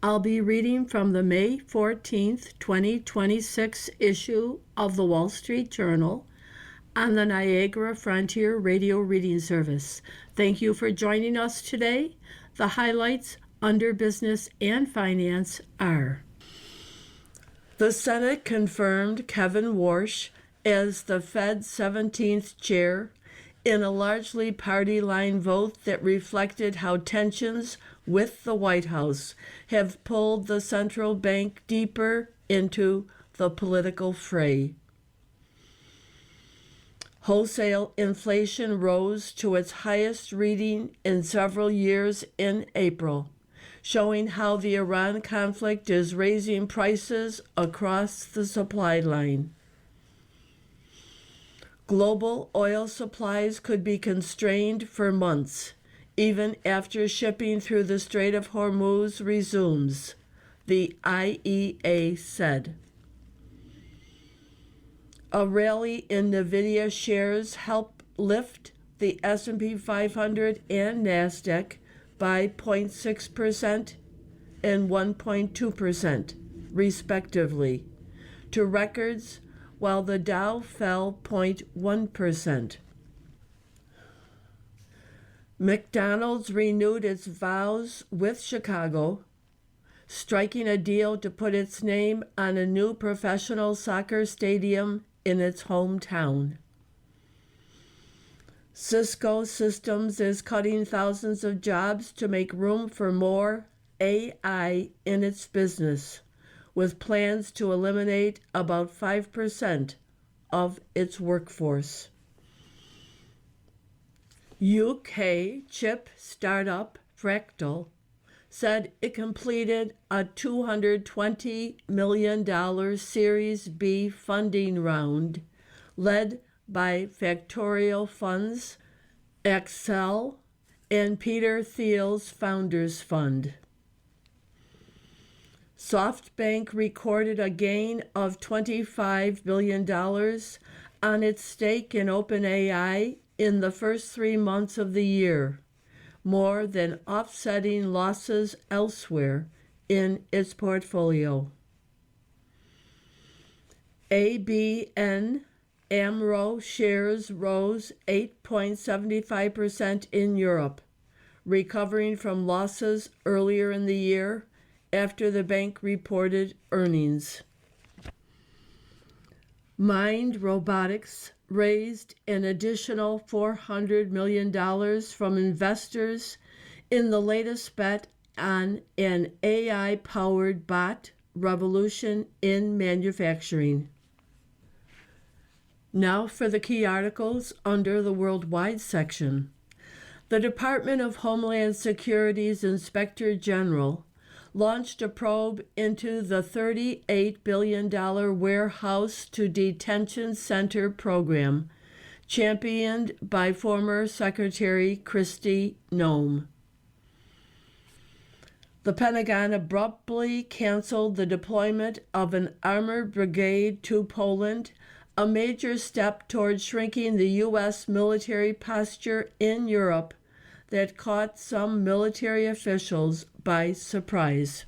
I'll be reading from the May 14th, 2026 issue of the Wall Street Journal on the Niagara Frontier Radio Reading Service. Thank you for joining us today. The highlights under business and finance are: the Senate confirmed Kevin Warsh as the Fed's 17th chair in a largely party-line vote that reflected how tensions with the White House have pulled the central bank deeper into the political fray. Wholesale inflation rose to its highest reading in several years in April, showing how the Iran conflict is raising prices across the supply line. Global oil supplies could be constrained for months, even after shipping through the Strait of Hormuz resumes, the IEA said. A rally in NVIDIA shares helped lift the S&P 500 and NASDAQ by 0.6% and 1.2%, respectively, to records, while the Dow fell 0.1%. McDonald's renewed its vows with Chicago, striking a deal to put its name on a new professional soccer stadium in its hometown. Cisco Systems is cutting thousands of jobs to make room for more AI in its business, with plans to eliminate about 5% of its workforce. UK chip startup Fractal said it completed a $220 million Series B funding round led by Factorial Funds, Accel, and Peter Thiel's Founders Fund. SoftBank recorded a gain of $25 billion on its stake in OpenAI in the first 3 months of the year, more than offsetting losses elsewhere in its portfolio. ABN AMRO shares rose 8.75% in Europe, recovering from losses earlier in the year after the bank reported earnings. Mind Robotics raised an additional $400 million from investors in the latest bet on an AI-powered bot revolution in manufacturing. Now for the key articles under the Worldwide section. The Department of Homeland Security's Inspector General launched a probe into the $38 billion warehouse to detention center program, championed by former Secretary Kristi Noem. The Pentagon abruptly canceled the deployment of an armored brigade to Poland, a major step toward shrinking the U.S. military posture in Europe that caught some military officials by surprise.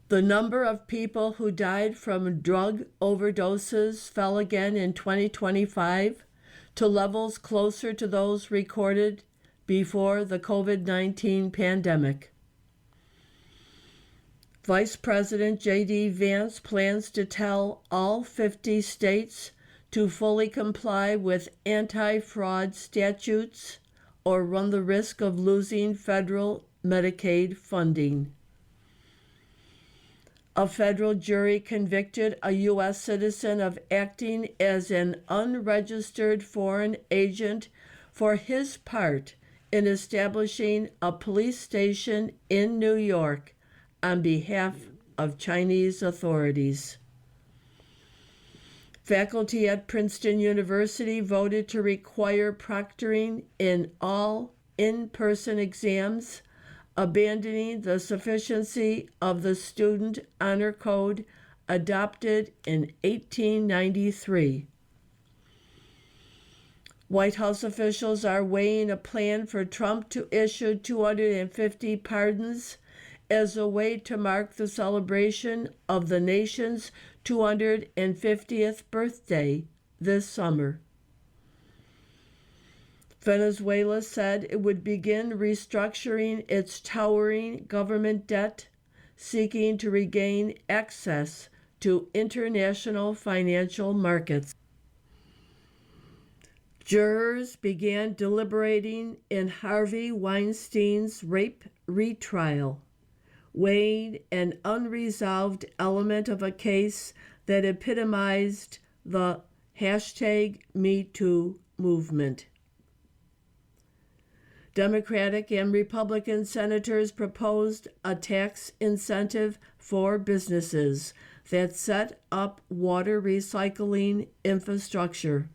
The number of people who died from drug overdoses fell again in 2025 to levels closer to those recorded before the COVID-19 pandemic. Vice President J.D. Vance plans to tell all 50 states to fully comply with anti-fraud statutes or run the risk of losing federal Medicaid funding. A federal jury convicted a U.S. citizen of acting as an unregistered foreign agent for his part in establishing a police station in New York on behalf of Chinese authorities. Faculty at Princeton University voted to require proctoring in all in-person exams, abandoning the sufficiency of the Student Honor Code adopted in 1893. White House officials are weighing a plan for Trump to issue 250 pardons as a way to mark the celebration of the nation's 250th birthday this summer. Venezuela said it would begin restructuring its towering government debt, seeking to regain access to international financial markets. Jurors began deliberating in Harvey Weinstein's rape retrial, weighing an unresolved element of a case that epitomized the #MeToo movement. Democratic and Republican senators proposed a tax incentive for businesses that set up water recycling infrastructure.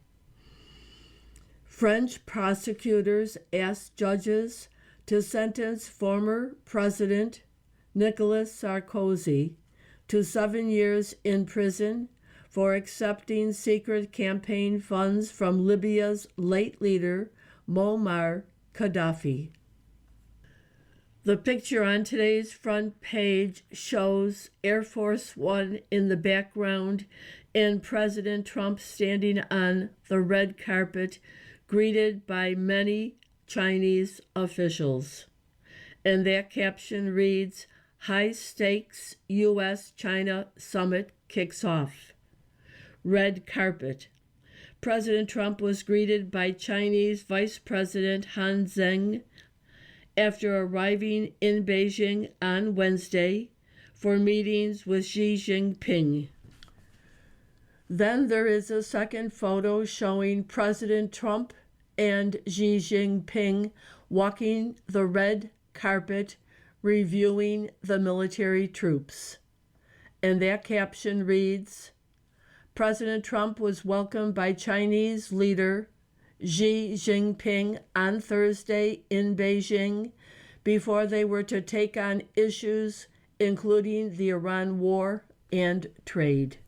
French prosecutors asked judges to sentence former President Nicolas Sarkozy to 7 years in prison for accepting secret campaign funds from Libya's late leader, Muammar Gaddafi. The picture on today's front page shows Air Force One in the background and President Trump standing on the red carpet, greeted by many Chinese officials. And that caption reads, "High Stakes U.S.-China Summit Kicks Off." Red carpet. President Trump was greeted by Chinese Vice President Han Zheng after arriving in Beijing on Wednesday for meetings with Xi Jinping. Then there is a second photo showing President Trump and Xi Jinping walking the red carpet, reviewing the military troops. And that caption reads, President Trump was welcomed by Chinese leader Xi Jinping on Thursday in Beijing before they were to take on issues including the Iran war and trade.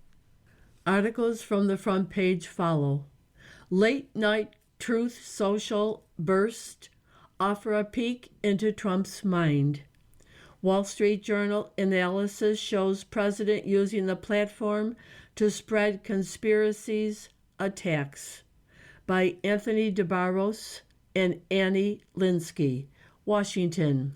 Articles from the front page follow. Late night Truth Social burst offer a peek into Trump's mind. Wall Street Journal analysis shows President using the platform to spread conspiracies, attacks. By Anthony DeBarros and Annie Linsky, Washington.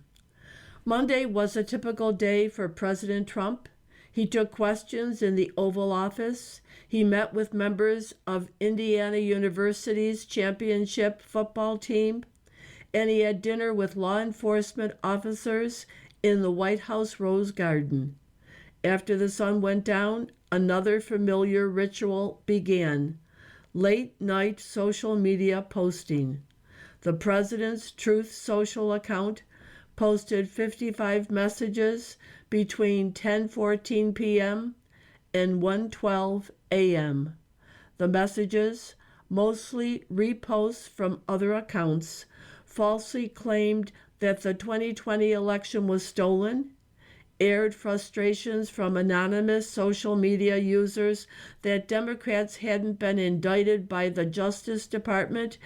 Monday was a typical day for President Trump. He took questions in the Oval Office. He met with members of Indiana University's championship football team, and he had dinner with law enforcement officers in the White House Rose Garden. After the sun went down, another familiar ritual began. Late-night social media posting. The president's Truth Social account posted 55 messages between 10:14 p.m. and 1:12 a.m. The messages, mostly reposts from other accounts, falsely claimed that the 2020 election was stolen, aired frustrations from anonymous social media users that Democrats hadn't been indicted by the Justice Department,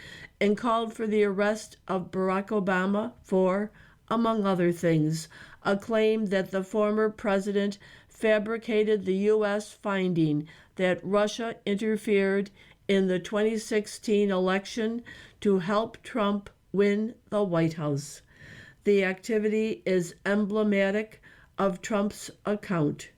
and called for the arrest of Barack Obama for, among other things, a claim that the former president fabricated the U.S. finding that Russia interfered in the 2016 election to help Trump win the White House. The activity is emblematic of Trump's account,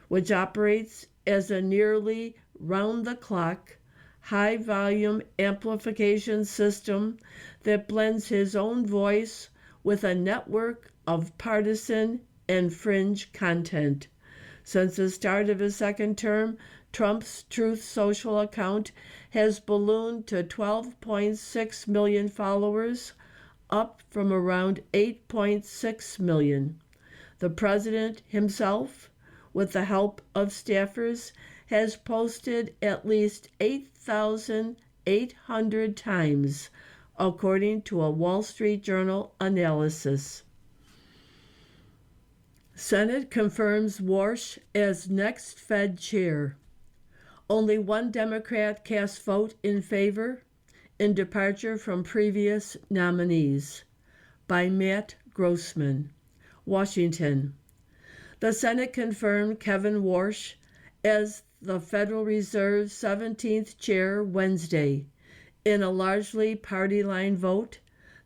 which operates as a nearly round-the-clock, high-volume amplification system that blends his own voice with a network of partisan and fringe content. Since the start of his second term, Trump's Truth Social account has ballooned to 12.6 million followers, up from around 8.6 million. The president himself, with the help of staffers, has posted at least 8,800 times, according to a Wall Street Journal analysis. Senate confirms Warsh as next Fed chair. Only one Democrat cast vote in favor, in departure from previous nominees. By Matt Grossman, Washington. The Senate confirmed Kevin Warsh as the Federal Reserve's 17th chair Wednesday in a largely party line vote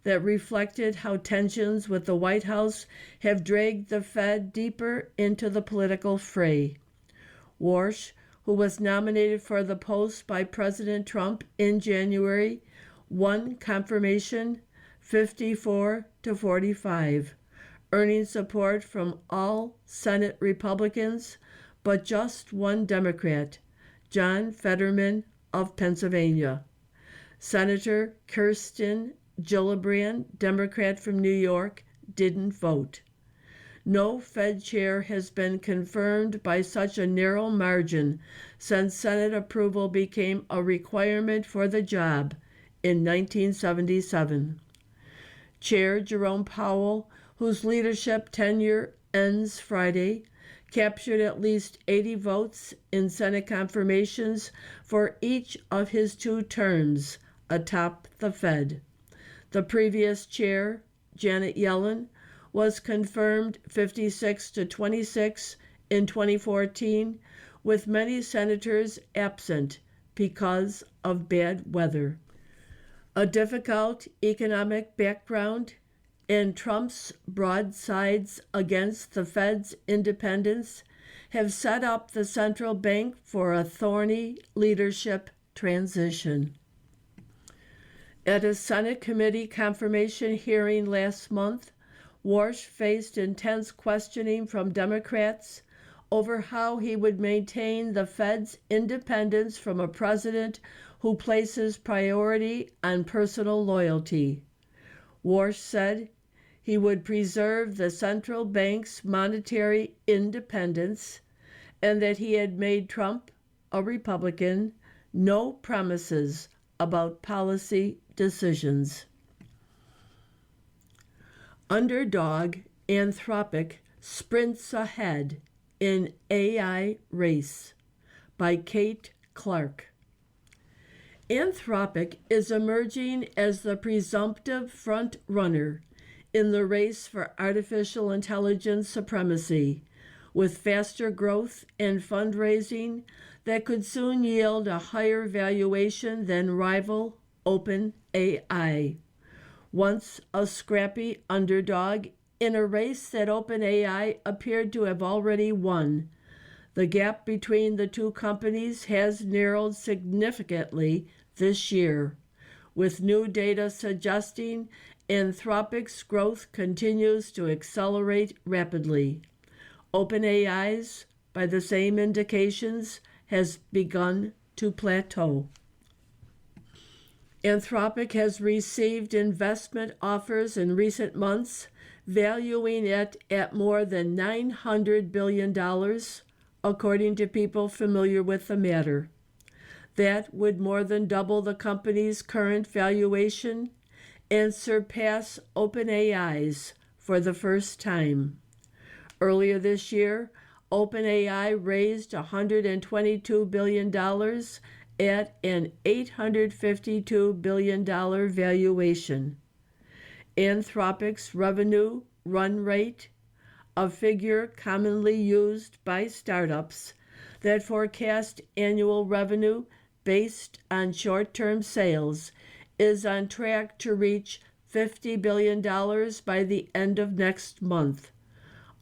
that reflected how tensions with the White House have dragged the Fed deeper into the political fray. Warsh, who was nominated for the post by President Trump in January, won confirmation 54-45, earning support from all Senate Republicans, but just one Democrat, John Fetterman of Pennsylvania. Senator Kirsten Gillibrand, Democrat from New York, didn't vote. No Fed chair has been confirmed by such a narrow margin since Senate approval became a requirement for the job in 1977. Chair Jerome Powell, whose leadership tenure ends Friday, captured at least 80 votes in Senate confirmations for each of his 2 terms atop the Fed. The previous chair, Janet Yellen, was confirmed 56-26 in 2014, with many senators absent because of bad weather. A difficult economic background and Trump's broadsides against the Fed's independence have set up the central bank for a thorny leadership transition. At a Senate committee confirmation hearing last month, Warsh faced intense questioning from Democrats over how he would maintain the Fed's independence from a president who places priority on personal loyalty. Warsh said he would preserve the central bank's monetary independence and that he had made Trump, a Republican, no promises about policy decisions. Underdog Anthropic sprints ahead in AI race by Kate Clark. Anthropic is emerging as the presumptive front runner in the race for artificial intelligence supremacy, with faster growth and fundraising that could soon yield a higher valuation than rival OpenAI. Once a scrappy underdog in a race that OpenAI appeared to have already won, the gap between the 2 companies has narrowed significantly this year, with new data suggesting Anthropic's growth continues to accelerate rapidly. OpenAI's, by the same indications, has begun to plateau. Anthropic has received investment offers in recent months, valuing it at more than $900 billion, according to people familiar with the matter. That would more than double the company's current valuation and surpass OpenAI's for the first time. Earlier this year, OpenAI raised $122 billion at an $852 billion valuation. Anthropic's revenue run rate, a figure commonly used by startups that forecast annual revenue based on short-term sales, is on track to reach $50 billion by the end of next month,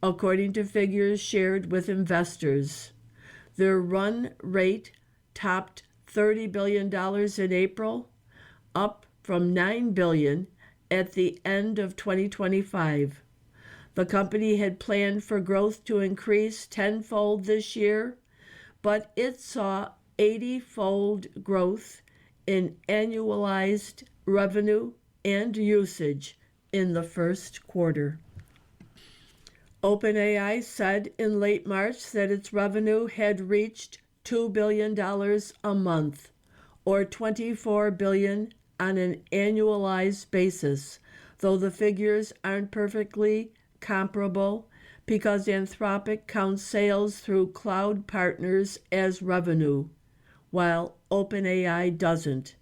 according to figures shared with investors. Their run rate topped $30 billion in April, up from $9 billion at the end of 2025. The company had planned for growth to increase tenfold this year, but it saw 80-fold growth in annualized revenue and usage in the first quarter. OpenAI said in late March that its revenue had reached $2 billion a month, or $24 billion on an annualized basis, though the figures aren't perfectly comparable because Anthropic counts sales through cloud partners as revenue, while OpenAI doesn't.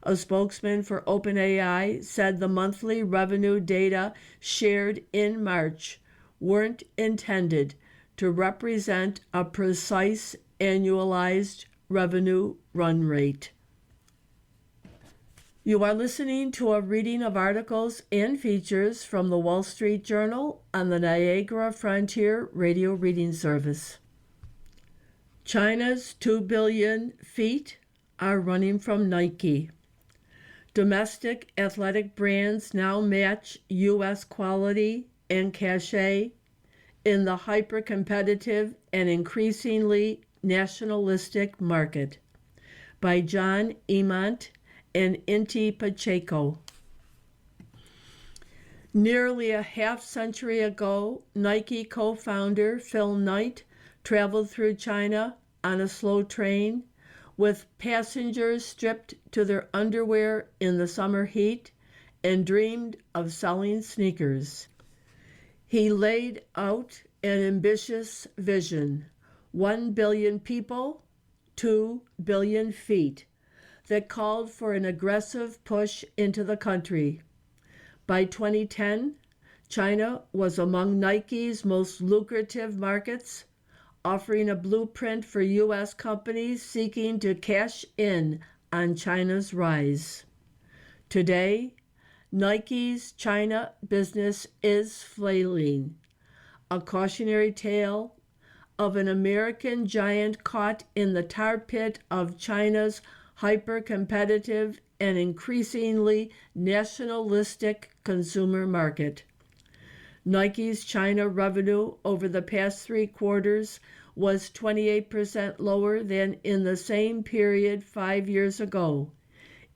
A spokesman for OpenAI said the monthly revenue data shared in March weren't intended to represent a precise annualized revenue run rate. You are listening to a reading of articles and features from the Wall Street Journal on the Niagara Frontier Radio Reading Service. China's 2 billion feet are running from Nike. Domestic athletic brands now match U.S. quality and cachet in the hyper-competitive and increasingly nationalistic market. By John Emont and Inti Pacheco. Nearly a half-century ago, Nike co-founder Phil Knight traveled through China on a slow train with passengers stripped to their underwear in the summer heat and dreamed of selling sneakers. He laid out an ambitious vision, 1 billion people, 2 billion feet, that called for an aggressive push into the country. By 2010, China was among Nike's most lucrative markets, offering a blueprint for U.S. companies seeking to cash in on China's rise. Today, Nike's China business is flailing, a cautionary tale of an American giant caught in the tar pit of China's hyper-competitive and increasingly nationalistic consumer market. Nike's China revenue over the past 3 quarters was 28% lower than in the same period 5 years ago,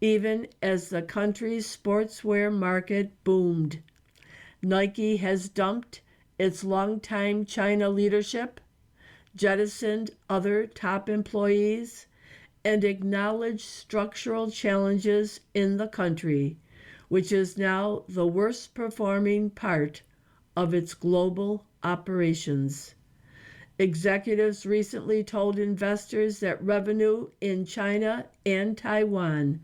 even as the country's sportswear market boomed. Nike has dumped its longtime China leadership, jettisoned other top employees, and acknowledged structural challenges in the country, which is now the worst performing part of its global operations. Executives recently told investors that revenue in China and Taiwan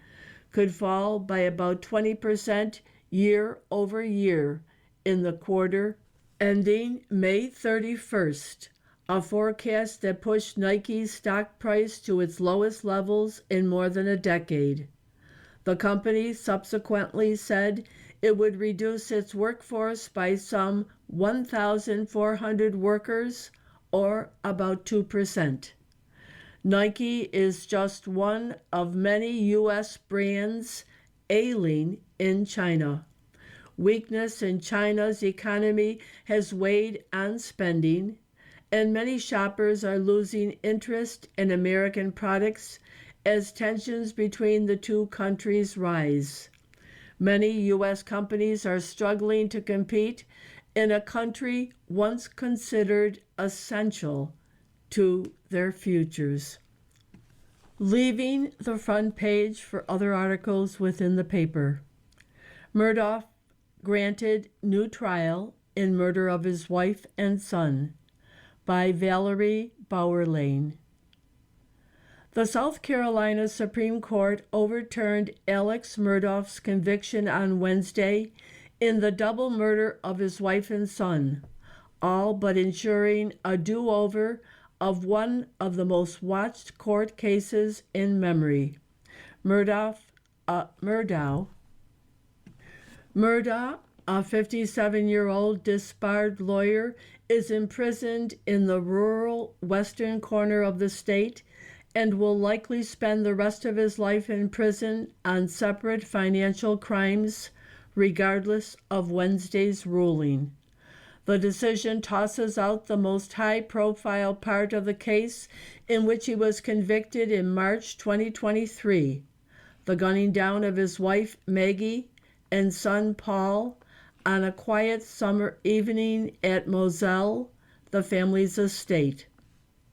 could fall by about 20% year over year in the quarter ending May 31st, a forecast that pushed Nike's stock price to its lowest levels in more than a decade. The company subsequently said it would reduce its workforce by some 1,400 workers, or about 2%. Nike is just one of many U.S. brands ailing in China. Weakness in China's economy has weighed on spending, and many shoppers are losing interest in American products as tensions between the two countries rise. Many U.S. companies are struggling to compete in a country once considered essential to their futures. Leaving the front page for other articles within the paper. Murdoch granted new trial in murder of his wife and son, by Valerie Bauerlein. The South Carolina Supreme Court overturned Alex Murdaugh's conviction on Wednesday in the double murder of his wife and son, all but ensuring a do-over of one of the most watched court cases in memory. Murdaugh, a 57-year-old disbarred lawyer, is imprisoned in the rural western corner of the state and will likely spend the rest of his life in prison on separate financial crimes, regardless of Wednesday's ruling. The decision tosses out the most high-profile part of the case, in which he was convicted in March 2023, the gunning down of his wife Maggie and son Paul on a quiet summer evening at Moselle, the family's estate.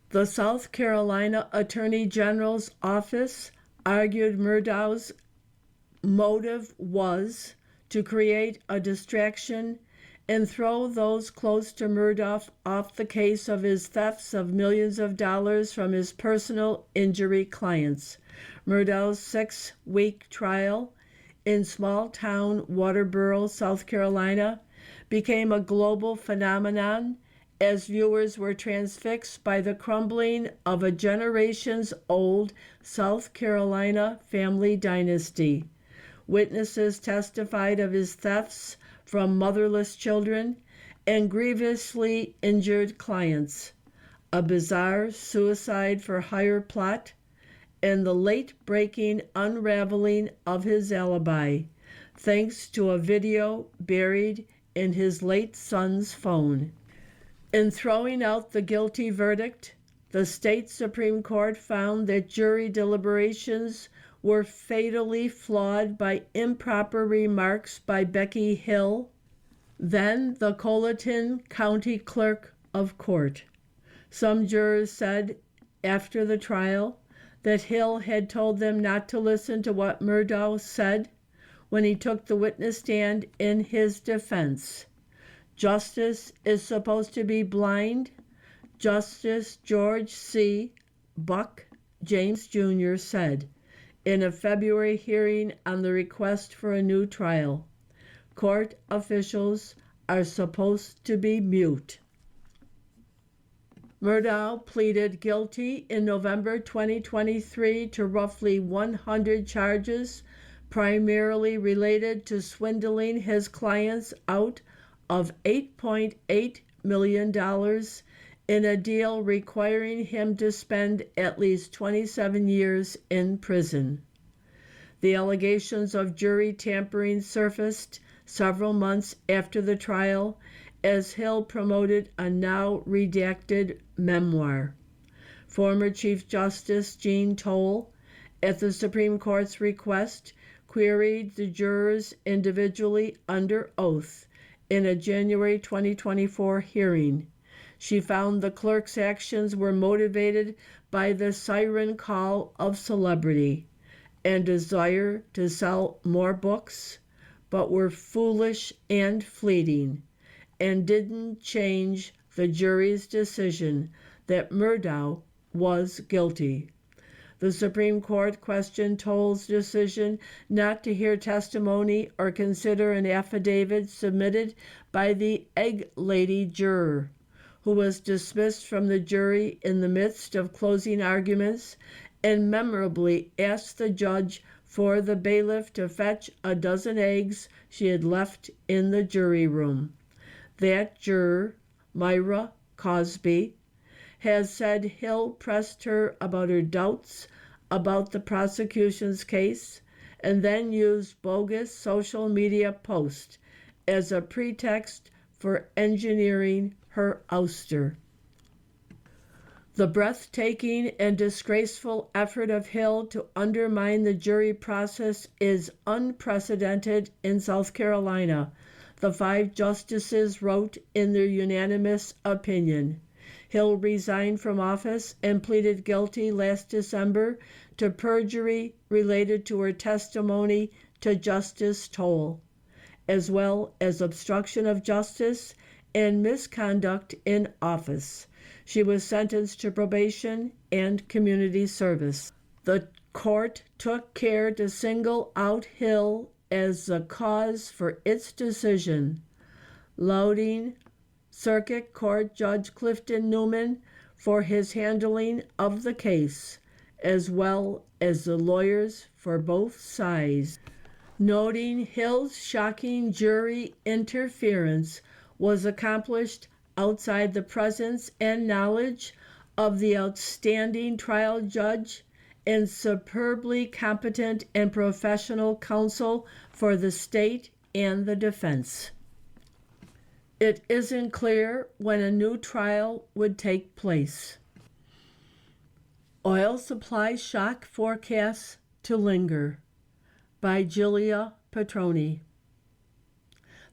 The South Carolina Attorney General's office argued Murdaugh's motive was to create a distraction and throw those close to Murdaugh off the case of his thefts of millions of dollars from his personal injury clients. Murdaugh's 6-week trial in small-town Waterboro, South Carolina, became a global phenomenon as viewers were transfixed by the crumbling of a generations-old South Carolina family dynasty. Witnesses testified of his thefts from motherless children and grievously injured clients, a bizarre suicide for hire plot, and the late-breaking unraveling of his alibi, thanks to a video buried in his late son's phone. In throwing out the guilty verdict, the state Supreme Court found that jury deliberations were fatally flawed by improper remarks by Becky Hill, then the Colleton County Clerk of Court. Some jurors said after the trial that Hill had told them not to listen to what Murdaugh said when he took the witness stand in his defense. Justice is supposed to be blind, Justice George C. Buck James Jr. said in a February hearing on the request for a new trial. Court officials are supposed to be mute. Murdaugh pleaded guilty in November 2023 to roughly 100 charges, primarily related to swindling his clients out of $8.8 million in a deal requiring him to spend at least 27 years in prison. The allegations of jury tampering surfaced several months after the trial as Hill promoted a now redacted memoir. Former Chief Justice Jean Toll, at the Supreme Court's request, queried the jurors individually under oath in a January 2024 hearing. She found the clerk's actions were motivated by the siren call of celebrity and desire to sell more books, but were foolish and fleeting, and didn't change the jury's decision that Murdaugh was guilty. The Supreme Court questioned Toll's decision not to hear testimony or consider an affidavit submitted by the Egg Lady juror, who was dismissed from the jury in the midst of closing arguments and memorably asked the judge for the bailiff to fetch a dozen eggs she had left in the jury room. That juror, Myra Cosby, has said Hill pressed her about her doubts about the prosecution's case and then used bogus social media posts as a pretext for engineering her ouster. The breathtaking and disgraceful effort of Hill to undermine the jury process is unprecedented in South Carolina, the 5 justices wrote in their unanimous opinion. Hill resigned from office and pleaded guilty last December to perjury related to her testimony to Justice Toll, as well as obstruction of justice and misconduct in office. She was sentenced to probation and community service. The court took care to single out Hill as the cause for its decision, lauding Circuit Court Judge Clifton Newman for his handling of the case, as well as the lawyers for both sides. Noting Hill's shocking jury interference was accomplished outside the presence and knowledge of the outstanding trial judge and superbly competent and professional counsel for the state and the defense. It isn't clear when a new trial would take place. Oil supply shock forecasts to linger, by Julia Petroni.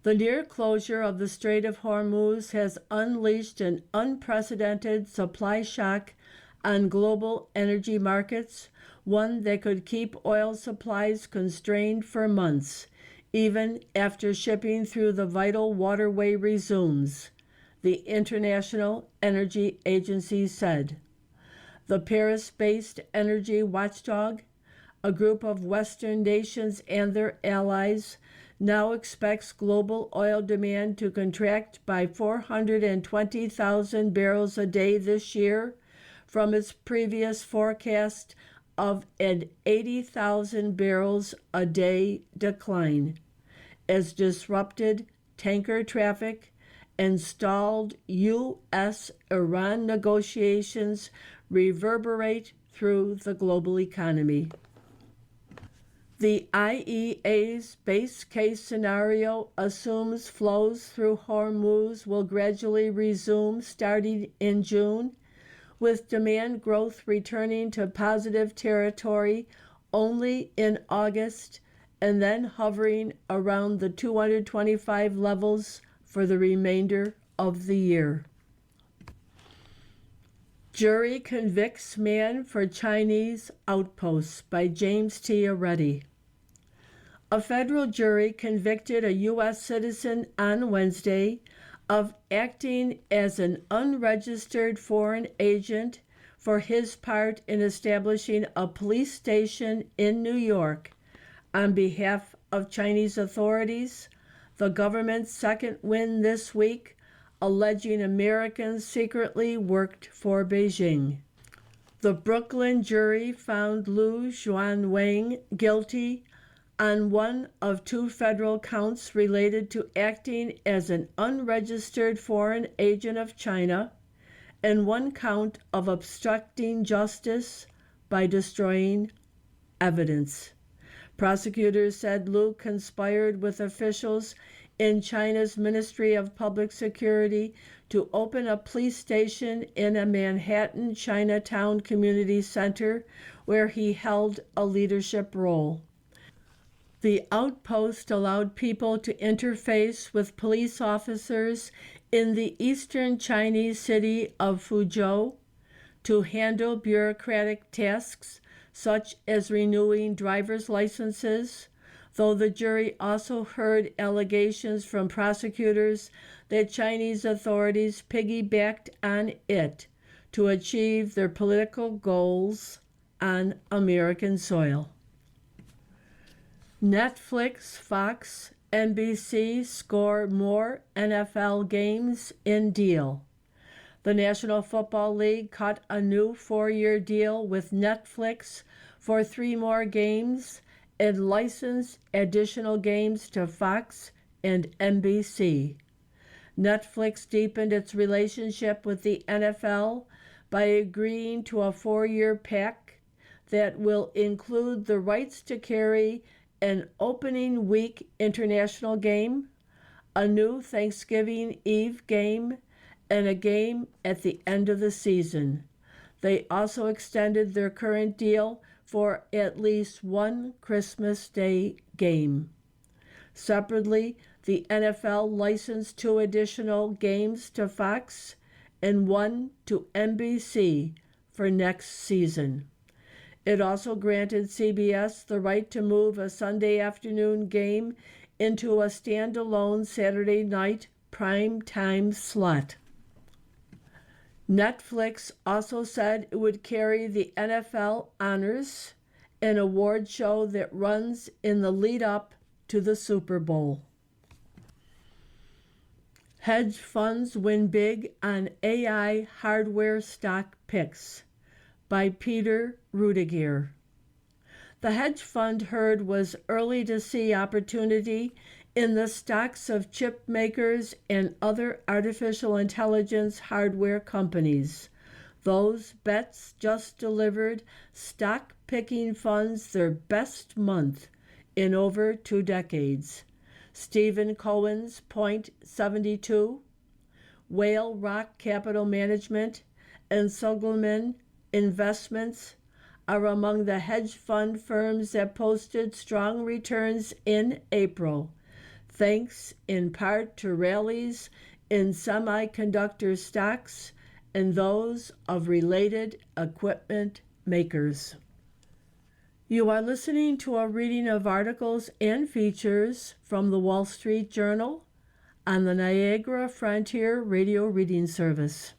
The near closure of the Strait of Hormuz has unleashed an unprecedented supply shock on global energy markets, one that could keep oil supplies constrained for months, even after shipping through the vital waterway resumes, the International Energy Agency said. The Paris-based energy watchdog, a group of Western nations and their allies, now expects global oil demand to contract by 420,000 barrels a day this year from its previous forecast of an 80,000 barrels a day decline, as disrupted tanker traffic and stalled U.S.-Iran negotiations reverberate through the global economy. The IEA's base case scenario assumes flows through Hormuz will gradually resume starting in June, with demand growth returning to positive territory only in August and then hovering around the 225 levels for the remainder of the year. Jury convicts man for Chinese outposts by James T. Aretti. A federal jury convicted a U.S. citizen on Wednesday of acting as an unregistered foreign agent for his part in establishing a police station in New York on behalf of Chinese authorities, the government's second win this week, alleging Americans secretly worked for Beijing. The Brooklyn jury found Lu Xuanwang guilty on one of two federal counts related to acting as an unregistered foreign agent of China and one count of obstructing justice by destroying evidence. Prosecutors said Lu conspired with officials in China's Ministry of Public Security to open a police station in a Manhattan Chinatown community center where he held a leadership role. The outpost allowed people to interface with police officers in the eastern Chinese city of Fuzhou to handle bureaucratic tasks such as renewing driver's licenses, though the jury also heard allegations from prosecutors that Chinese authorities piggybacked on it to achieve their political goals on American soil. Netflix, Fox, NBC score more NFL games in deal. The National Football League cut a new 4-year deal with Netflix for 3 more games and licensed additional games to Fox and NBC. Netflix deepened its relationship with the NFL by agreeing to a 4-year pact that will include the rights to carry an opening week international game, a new Thanksgiving Eve game, and a game at the end of the season. They also extended their current deal for at least one Christmas Day game. Separately, the NFL licensed 2 additional games to Fox and 1 to NBC for next season. It also granted CBS the right to move a Sunday afternoon game into a standalone Saturday night prime time slot. Netflix also said it would carry the NFL Honors, an award show that runs in the lead up to the Super Bowl. Hedge funds win big on AI hardware stock picks by Peter Rudiger. The hedge fund herd was early to see opportunity in the stocks of chip makers and other artificial intelligence hardware companies. Those bets just delivered stock-picking funds their best month in over 2 decades. Stephen Cohen's Point72, Whale Rock Capital Management, and Sugelman Investments are among the hedge fund firms that posted strong returns in April, thanks in part to rallies in semiconductor stocks and those of related equipment makers. You are listening to a reading of articles and features from the Wall Street Journal on the Niagara Frontier Radio Reading Service.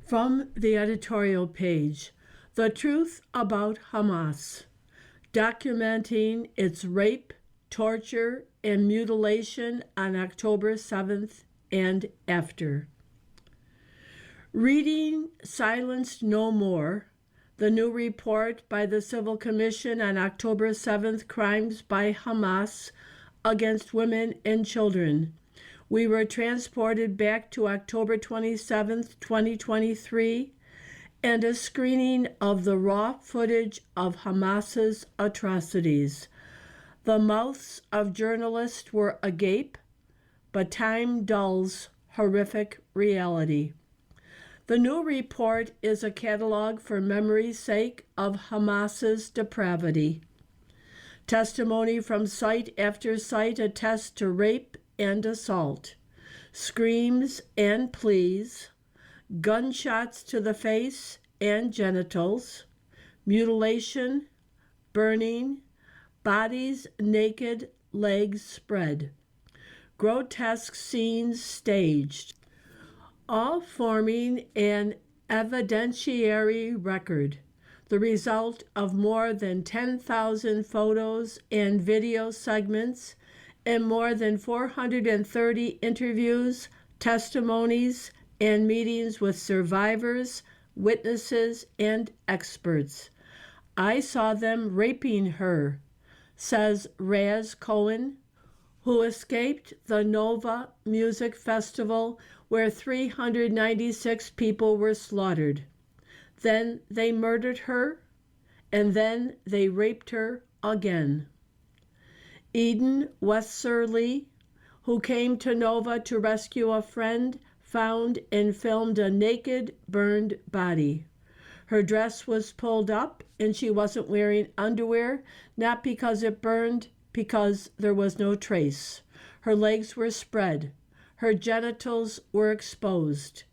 From the editorial page, The Truth About Hamas, documenting its rape, torture, and mutilation on October 7th and after. Reading Silence No More, the new report by the Civil Commission on October 7th, Crimes by Hamas against Women and Children. We were transported back to October 27th, 2023, and a screening of the raw footage of Hamas's atrocities. The mouths of journalists were agape, but time dulls horrific reality. The new report is a catalog for memory's sake of Hamas's depravity. Testimony from site after site attests to rape and assault, screams and pleas, gunshots to the face and genitals, mutilation, burning, bodies naked, legs spread, grotesque scenes staged, all forming an evidentiary record, the result of more than 10,000 photos and video segments and more than 430 interviews, testimonies, and meetings with survivors, witnesses, and experts. I saw them raping her, says Raz Cohen, who escaped the Nova Music Festival where 396 people were slaughtered. Then they murdered her, and then they raped her again. Eden Westerly, who came to Nova to rescue a friend, found and filmed a naked, burned body. Her dress was pulled up and she wasn't wearing underwear, not because it burned, because there was no trace. Her legs were spread. Her genitals were exposed.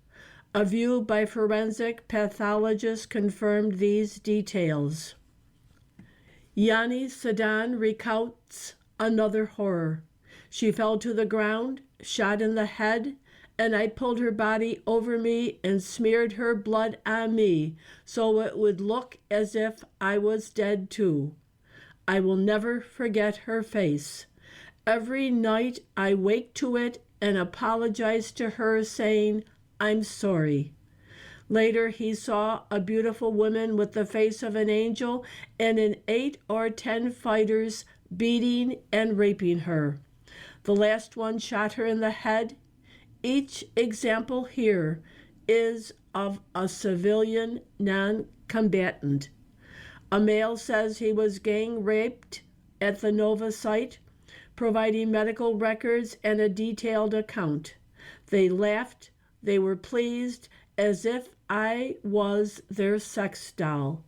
A view by forensic pathologists confirmed these details. Yani Sadan recounts another horror. She fell to the ground, shot in the head, and I pulled her body over me and smeared her blood on me so it would look as if I was dead too. I will never forget her face. Every night I wake to it and apologize to her, saying, I'm sorry. Later he saw a beautiful woman with the face of an angel and an 8 or 10 fighters beating and raping her. The last one shot her in the head. Each example here is of a civilian non-combatant. A male says he was gang raped at the Nova site, providing medical records and a detailed account. They laughed, they were pleased, as if I was their sex doll.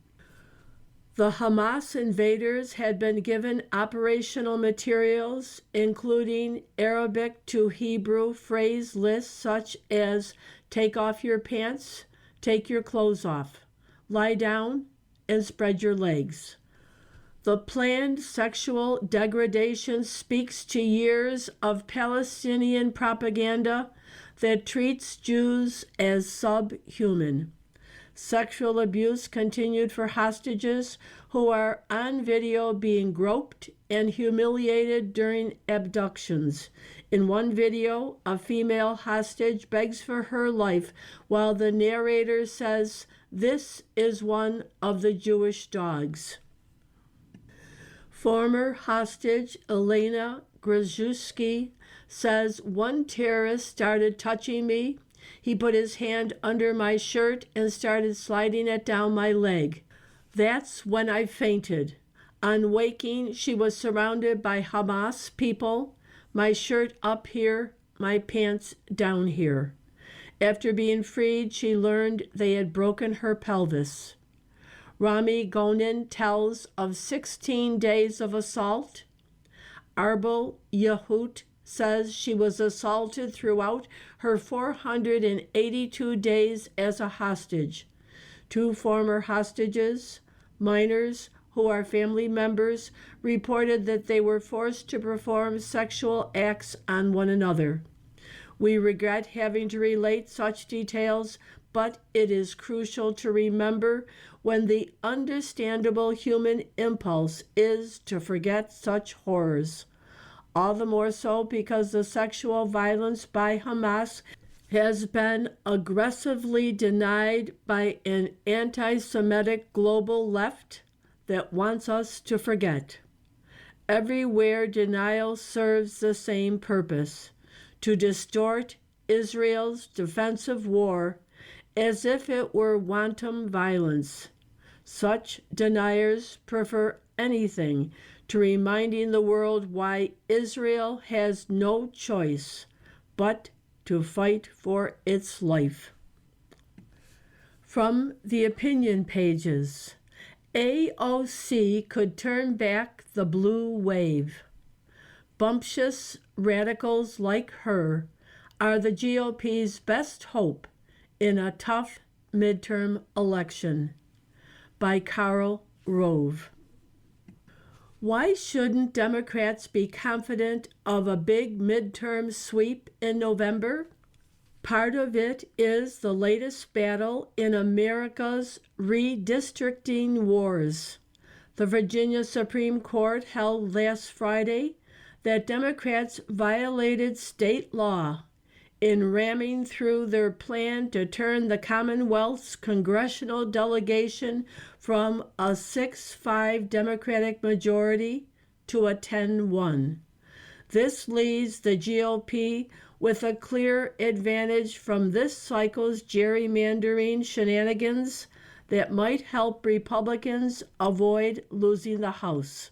The Hamas invaders had been given operational materials, including Arabic to Hebrew phrase lists such as take off your pants, take your clothes off, lie down, and spread your legs. The planned sexual degradation speaks to years of Palestinian propaganda that treats Jews as subhuman. Sexual abuse continued for hostages who are on video being groped and humiliated during abductions. In one video, a female hostage begs for her life while the narrator says, "This is one of the Jewish dogs." Former hostage Elena Grzuski says, one terrorist started touching me. He put his hand under my shirt and started sliding it down my leg. That's when I fainted. On waking, she was surrounded by Hamas people, my shirt up here, my pants down here. After being freed, she learned they had broken her pelvis. Rami Gonen tells of 16 days of assault. Arbel Yehut says she was assaulted throughout her 482 days as a hostage. 2 former hostages, minors who are family members, reported that they were forced to perform sexual acts on one another. We regret having to relate such details, but it is crucial to remember when the understandable human impulse is to forget such horrors. all the more so because the sexual violence by Hamas has been aggressively denied by an anti-Semitic global left that wants us to forget. Everywhere denial serves the same purpose, to distort Israel's defensive war as if it were wanton violence. Such deniers prefer anything to reminding the world why Israel has no choice but to fight for its life. From the opinion pages, AOC could turn back the blue wave. Bumptious radicals like her are the GOP's best hope in a tough midterm election. By Karl Rove. Why shouldn't Democrats be confident of a big midterm sweep in November? Part of it is the latest battle in America's redistricting wars. The Virginia Supreme Court held last Friday that Democrats violated state law in ramming through their plan to turn the Commonwealth's congressional delegation from a 6-5 Democratic majority to a 10-1. This leaves the GOP with a clear advantage from this cycle's gerrymandering shenanigans that might help Republicans avoid losing the House.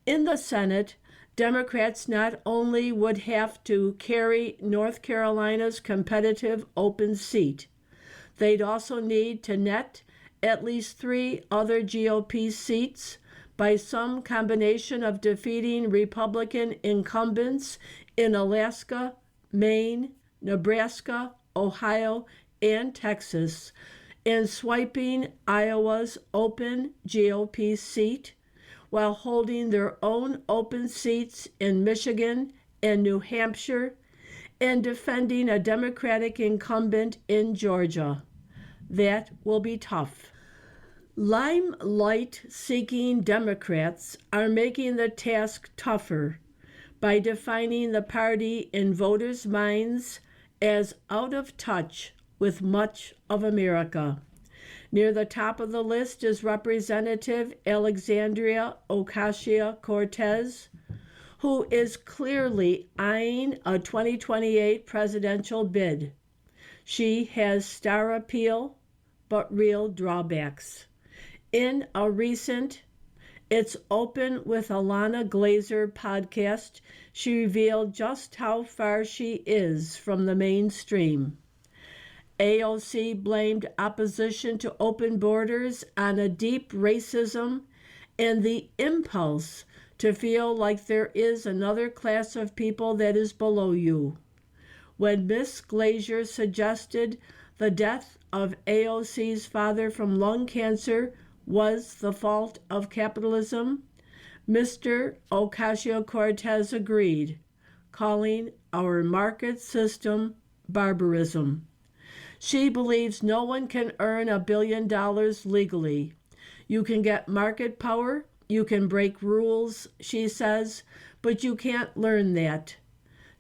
In the Senate, Democrats not only would have to carry North Carolina's competitive open seat, they'd also need to net at least 3 other GOP seats by some combination of defeating Republican incumbents in Alaska, Maine, Nebraska, Ohio, and Texas, and swiping Iowa's open GOP seat, while holding their own open seats in Michigan and New Hampshire, and defending a Democratic incumbent in Georgia. That will be tough. Limelight-seeking Democrats are making the task tougher by defining the party in voters' minds as out of touch with much of America. Near the top of the list is Representative Alexandria Ocasio-Cortez, who is clearly eyeing a 2028 presidential bid. She has star appeal, but real drawbacks. In a recent It's Open with Alana Glazer podcast, she revealed just how far she is from the mainstream. AOC blamed opposition to open borders on a deep racism and the impulse to feel like there is another class of people that is below you. When Miss Glazer suggested the death of AOC's father from lung cancer was the fault of capitalism, Mr. Ocasio-Cortez agreed, calling our market system barbarism. She believes no one can earn $1 billion legally. You can get market power, you can break rules, she says, but you can't learn that.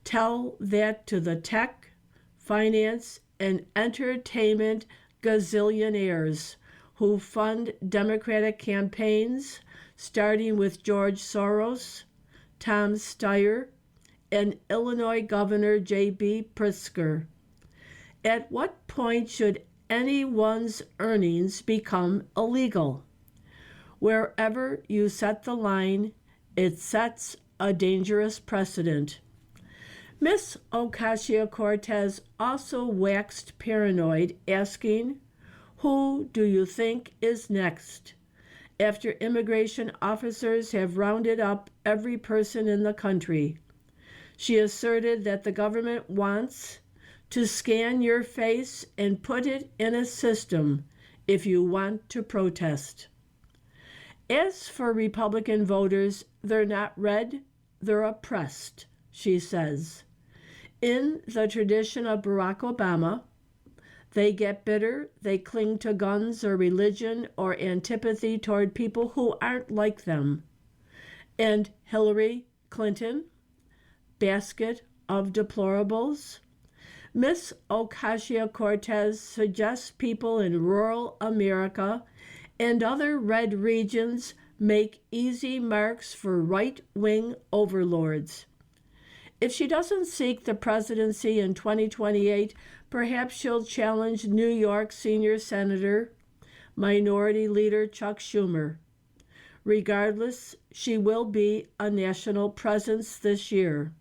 Tell that to the tech, finance, and entertainment gazillionaires who fund Democratic campaigns, starting with George Soros, Tom Steyer, and Illinois Governor J.B. Pritzker. At what point should anyone's earnings become illegal? Wherever you set the line, it sets a dangerous precedent. Miss Ocasio-Cortez also waxed paranoid, asking, "Who do you think is next?" after immigration officers have rounded up every person in the country. She asserted that the government wants to scan your face and put it in a system if you want to protest. As for Republican voters, they're not red, they're oppressed, she says. In the tradition of Barack Obama, they get bitter, they cling to guns or religion or antipathy toward people who aren't like them. And Hillary Clinton, basket of deplorables? Miss Ocasio-Cortez suggests people in rural America and other red regions make easy marks for right-wing overlords. If she doesn't seek the presidency in 2028, perhaps she'll challenge New York Senior Senator, Minority Leader Chuck Schumer. Regardless, she will be a national presence this year.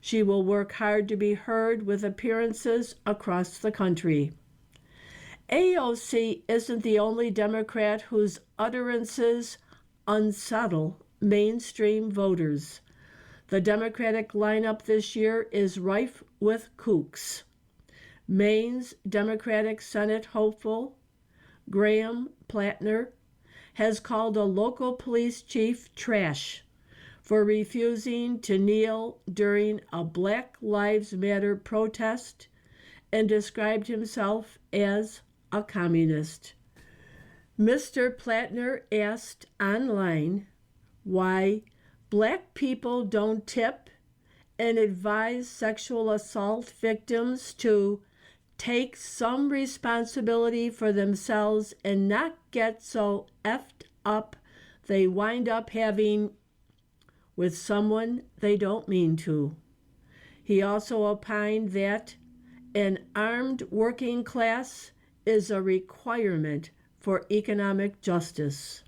She will work hard to be heard with appearances across the country. AOC isn't the only Democrat whose utterances unsettle mainstream voters. The Democratic lineup this year is rife with kooks. Maine's Democratic Senate hopeful, Graham Plattner, has called a local police chief trash for refusing to kneel during a Black Lives Matter protest and described himself as a communist. Mr. Plattner asked online why Black people don't tip and advised sexual assault victims to take some responsibility for themselves and not get so effed up they wind up having with someone they don't mean to. He also opined that an armed working class is a requirement for economic justice.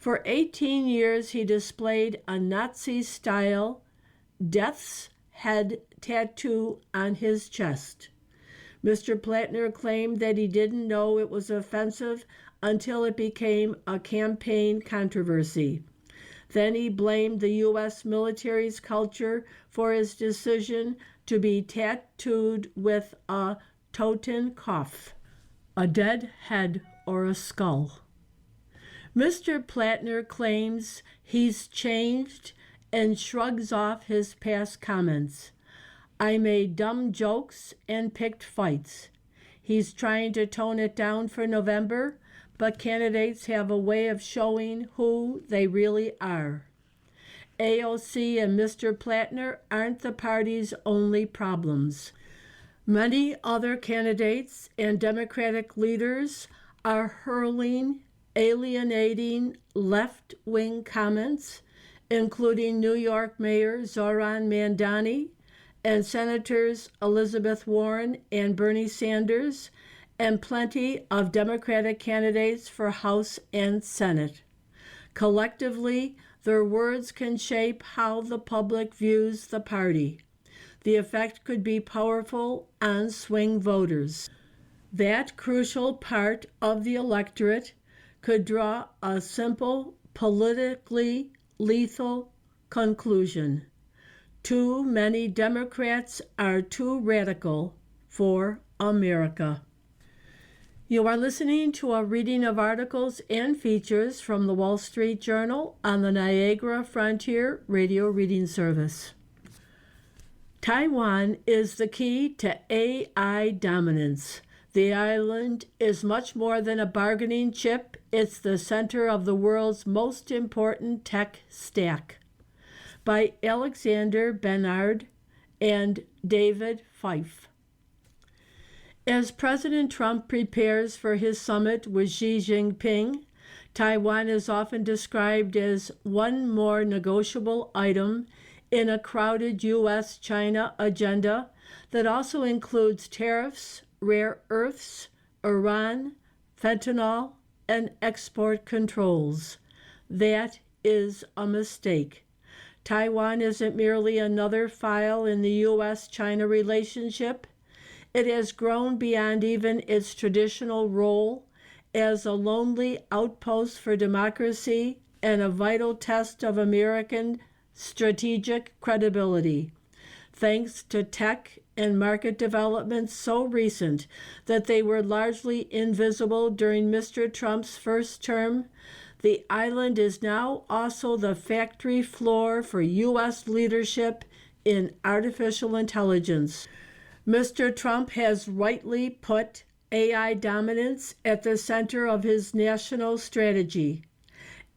For 18 years, he displayed a Nazi-style death's head tattoo on his chest. Mr. Plattner claimed that he didn't know it was offensive until it became a campaign controversy. Then he blamed the U.S. military's culture for his decision to be tattooed with a Totenkopf, a dead head or a skull. Mr. Plattner claims he's changed and shrugs off his past comments. I made dumb jokes and picked fights. He's trying to tone it down for November, but candidates have a way of showing who they really are. AOC and Mr. Plattner aren't the party's only problems. Many other candidates and Democratic leaders are hurling alienating left-wing comments, including New York Mayor Zoran Mandani and Senators Elizabeth Warren and Bernie Sanders, and plenty of Democratic candidates for House and Senate. Collectively, their words can shape how the public views the party. The effect could be powerful on swing voters. That crucial part of the electorate could draw a simple, politically lethal conclusion. Too many Democrats are too radical for America. You are listening to a reading of articles and features from the Wall Street Journal on the Niagara Frontier Radio Reading Service. Taiwan is the key to AI dominance. The island is much more than a bargaining chip. It's the center of the world's most important tech stack. By Alexander Bernard and David Fife. As President Trump prepares for his summit with Xi Jinping, Taiwan is often described as one more negotiable item in a crowded U.S.-China agenda that also includes tariffs, rare earths, Iran, fentanyl, and export controls. That is a mistake. Taiwan isn't merely another file in the U.S.-China relationship. It has grown beyond even its traditional role as a lonely outpost for democracy and a vital test of American strategic credibility. Thanks to tech and market developments so recent that they were largely invisible during Mr. Trump's first term, the island is now also the factory floor for U.S. leadership in artificial intelligence. Mr. Trump has rightly put AI dominance at the center of his national strategy.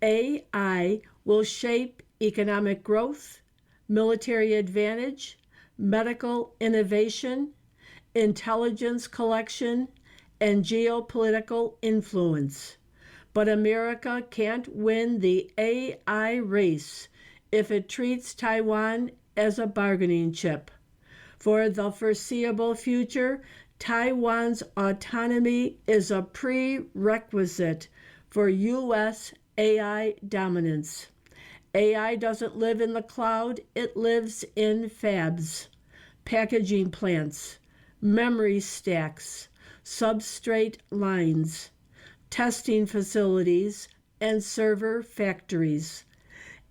AI will shape economic growth, military advantage, medical innovation, intelligence collection, and geopolitical influence. But America can't win the AI race if it treats Taiwan as a bargaining chip. For the foreseeable future, Taiwan's autonomy is a prerequisite for U.S. AI dominance. AI doesn't live in the cloud, it lives in fabs, packaging plants, memory stacks, substrate lines, testing facilities, and server factories.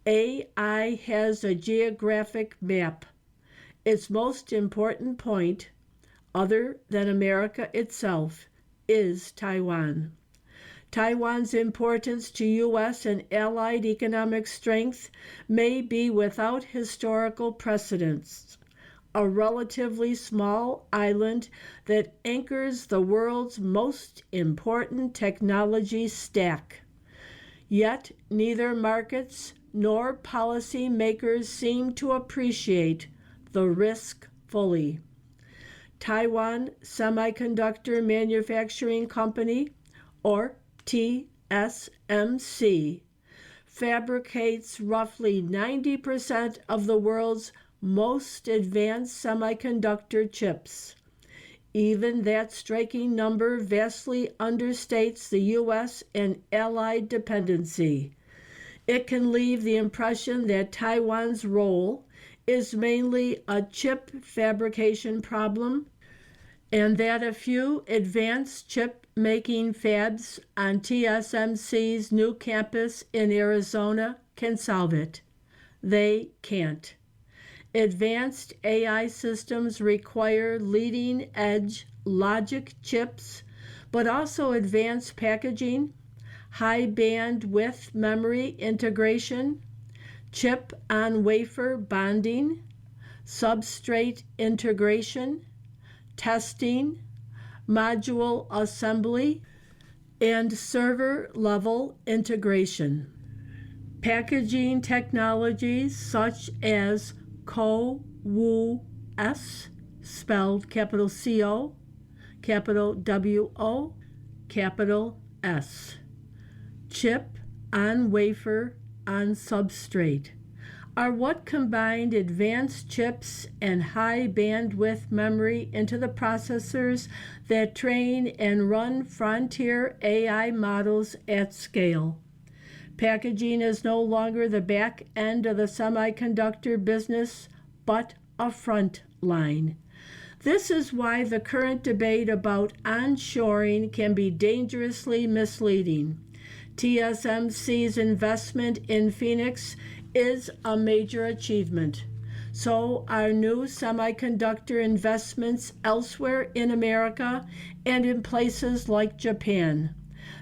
AI has a geographic map. Its most important point, other than America itself, is Taiwan. Taiwan's importance to U.S. and allied economic strength may be without historical precedents. A relatively small island that anchors the world's most important technology stack. Yet neither markets nor policy makers seem to appreciate the risk fully. Taiwan Semiconductor Manufacturing Company, or TSMC, fabricates roughly 90% of the world's most advanced semiconductor chips. Even that striking number vastly understates the U.S. and allied dependency. It can leave the impression that Taiwan's role is mainly a chip fabrication problem, and that a few advanced chip-making fabs on TSMC's new campus in Arizona can solve it. They can't. Advanced AI systems require leading-edge logic chips, but also advanced packaging, high bandwidth memory integration, chip-on-wafer bonding, substrate integration, testing, module assembly, and server-level integration. Packaging technologies such as CoWoS, spelled capital C-O, capital W-O, capital S, chip on wafer on substrate, are what combined advanced chips and high bandwidth memory into the processors that train and run frontier AI models at scale. Packaging is no longer the back end of the semiconductor business, but a front line. This is why the current debate about onshoring can be dangerously misleading. TSMC's investment in Phoenix is a major achievement. So are new semiconductor investments elsewhere in America and in places like Japan.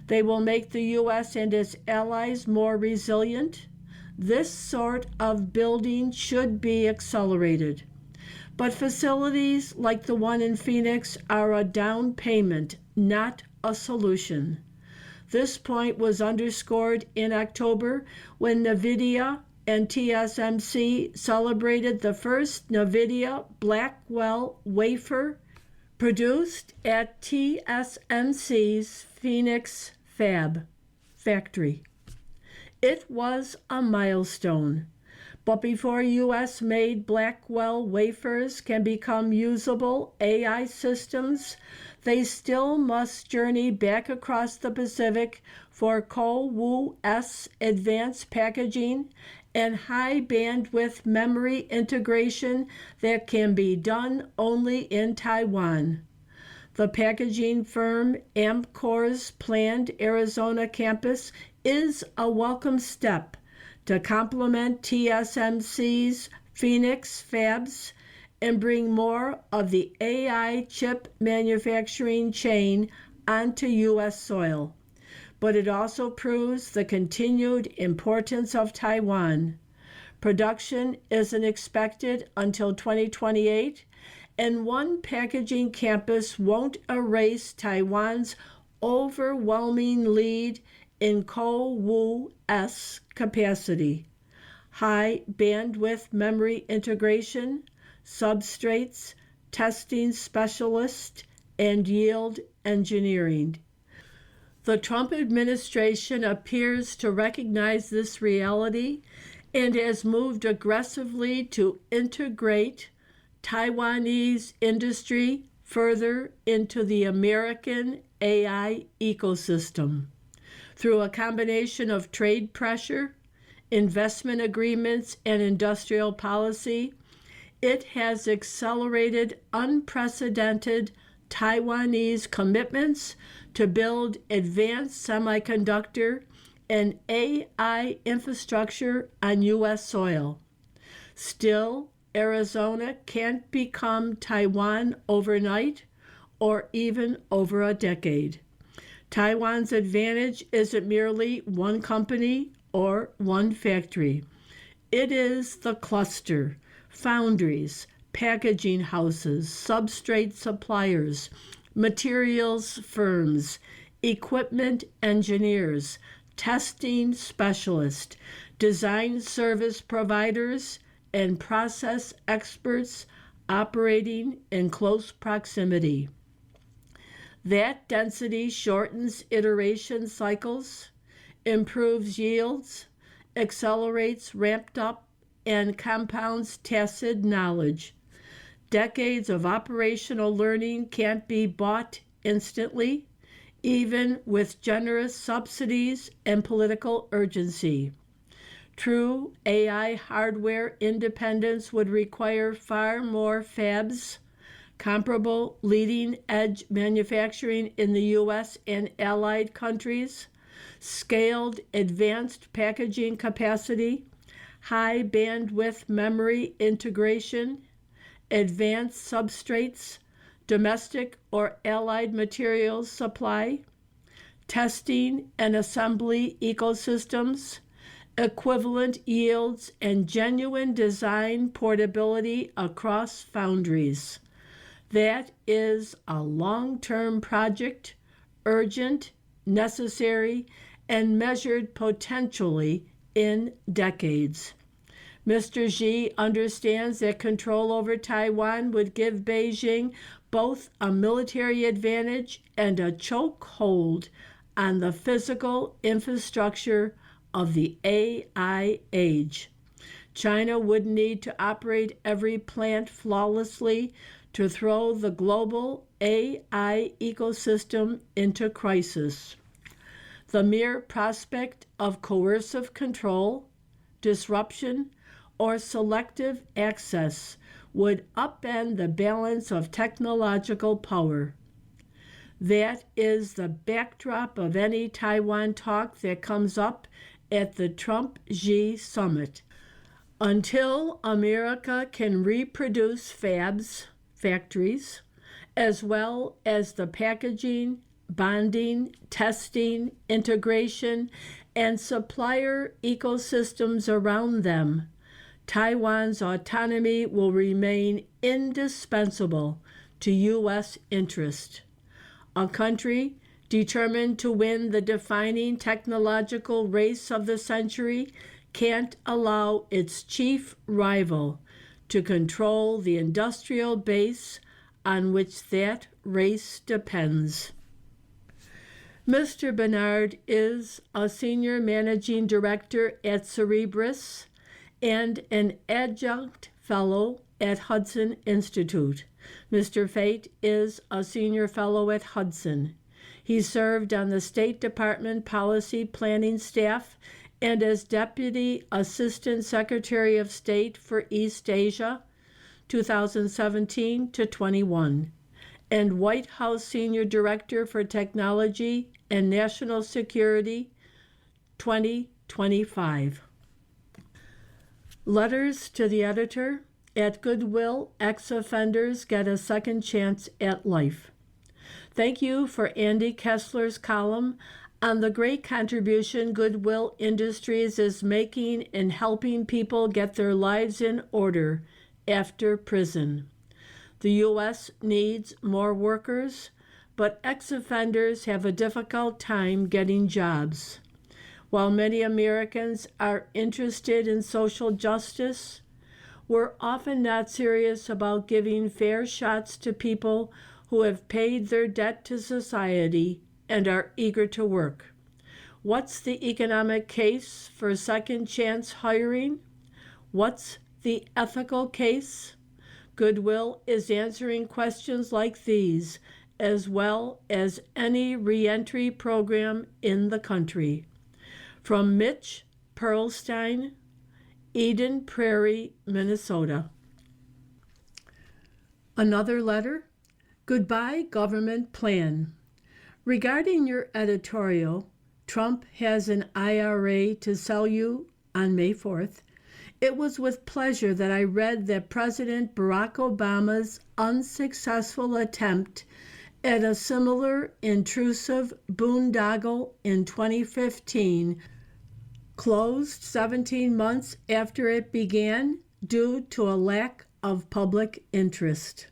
They will make the U.S. and its allies more resilient. This sort of building should be accelerated. But facilities like the one in Phoenix are a down payment, not a solution. This point was underscored in October when NVIDIA and TSMC celebrated the first NVIDIA Blackwell wafer produced at TSMC's Phoenix factory. It was a milestone. But before U.S.-made Blackwell wafers can become usable AI systems, they still must journey back across the Pacific for CoWoS advanced packaging and high bandwidth memory integration that can be done only in Taiwan. The packaging firm Amkor's planned Arizona campus is a welcome step to complement TSMC's Phoenix fabs and bring more of the AI chip manufacturing chain onto U.S. soil. But it also proves the continued importance of Taiwan. Production isn't expected until 2028, and one packaging campus won't erase Taiwan's overwhelming lead in CoWoS capacity. high bandwidth memory integration, substrates, testing specialist, and yield engineering. The Trump administration appears to recognize this reality and has moved aggressively to integrate Taiwanese industry further into the American AI ecosystem. Through a combination of trade pressure, investment agreements, and industrial policy, it has accelerated unprecedented Taiwanese commitments to build advanced semiconductor and AI infrastructure on U.S. soil. Still, Arizona can't become Taiwan overnight or even over a decade. Taiwan's advantage isn't merely one company or one factory. It is the cluster, foundries, packaging houses, substrate suppliers, materials firms, equipment engineers, testing specialists, design service providers, and process experts operating in close proximity. That density shortens iteration cycles, improves yields, accelerates ramped up, and compounds tacit knowledge. Decades of operational learning can't be bought instantly, even with generous subsidies and political urgency. True AI hardware independence would require far more fabs, comparable leading-edge manufacturing in the U.S. and allied countries, scaled advanced packaging capacity, high bandwidth memory integration, advanced substrates, domestic or allied materials supply, testing and assembly ecosystems, equivalent yields, and genuine design portability across foundries. That is a long-term project, urgent, necessary, and measured potentially in decades. Mr. Xi understands that control over Taiwan would give Beijing both a military advantage and a chokehold on the physical infrastructure of the AI age. China would need to operate every plant flawlessly to throw the global AI ecosystem into crisis. The mere prospect of coercive control, disruption, or selective access would upend the balance of technological power. That is the backdrop of any Taiwan talk that comes up at the Trump-Xi summit. Until America can reproduce factories, as well as the packaging, bonding, testing, integration, and supplier ecosystems around them, Taiwan's autonomy will remain indispensable to U.S. interest. A country determined to win the defining technological race of the century can't allow its chief rival to control the industrial base on which that race depends. Mr. Bernard is a senior managing director at Cerebras and an adjunct fellow at Hudson Institute. Mr. Fate is a senior fellow at Hudson. He served on the State Department Policy Planning staff and as Deputy Assistant Secretary of State for East Asia, 2017 to 21, and White House Senior Director for Technology and National Security, 2025. Letters to the editor. At Goodwill, ex-offenders get a second chance at life. Thank you for Andy Kessler's column on the great contribution Goodwill Industries is making in helping people get their lives in order after prison. The U.S. needs more workers, but ex-offenders have a difficult time getting jobs. While many Americans are interested in social justice, we're often not serious about giving fair shots to people who have paid their debt to society and are eager to work. What's the economic case for second chance hiring? What's the ethical case? Goodwill is answering questions like these, as well as any reentry program in the country. From Mitch Perlstein, Eden Prairie, Minnesota. Another letter. Goodbye, government plan. Regarding your editorial, Trump has an IRA to sell you on May 4th. It was with pleasure that I read that President Barack Obama's unsuccessful attempt at a similar intrusive boondoggle in 2015 closed 17 months after it began due to a lack of public interest.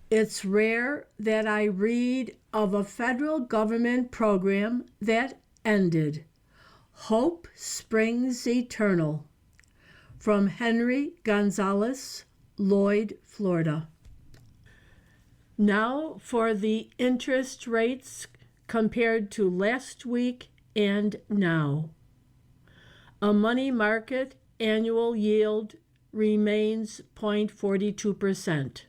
It's rare that I read of a federal government program that ended. Hope springs eternal. From Henry Gonzalez, Lloyd, Florida. Now for the interest rates compared to last week and now. A money market annual yield remains 0.42%.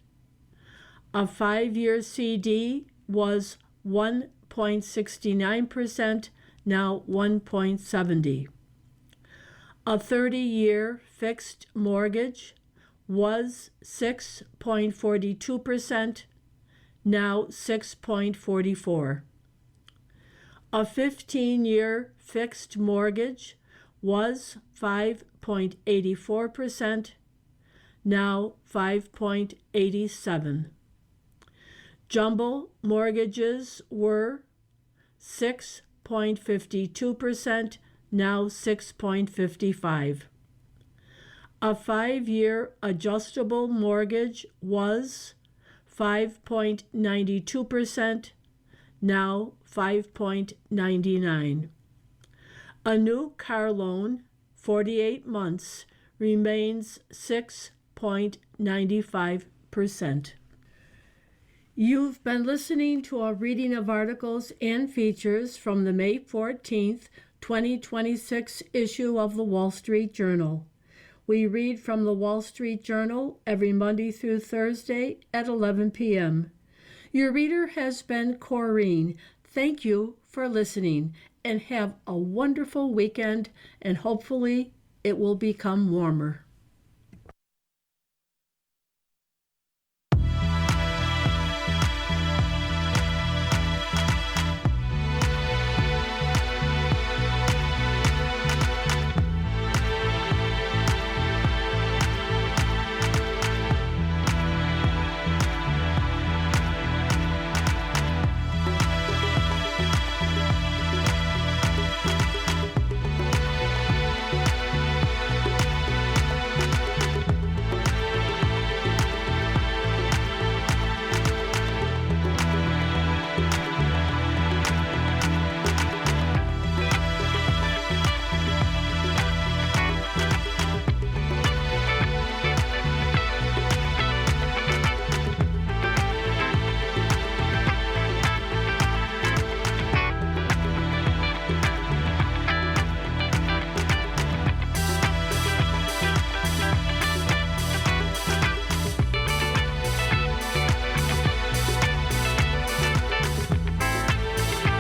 A 5-year CD was 1.69%, now 1.70%. A 30-year fixed mortgage was 6.42%, now 6.44%. A 15-year fixed mortgage was 5.84%, now 5.87%. Jumbo mortgages were 6.52%, now 6.55%. A 5-year adjustable mortgage was 5.92%, now 5.99%. A new car loan, 48 months, remains 6.95%. You've been listening to a reading of articles and features from the May 14th, 2026 issue of the Wall Street Journal. We read from the Wall Street Journal every Monday through Thursday at 11 p.m. Your reader has been Corrine. Thank you for listening, and have a wonderful weekend, and hopefully it will become warmer.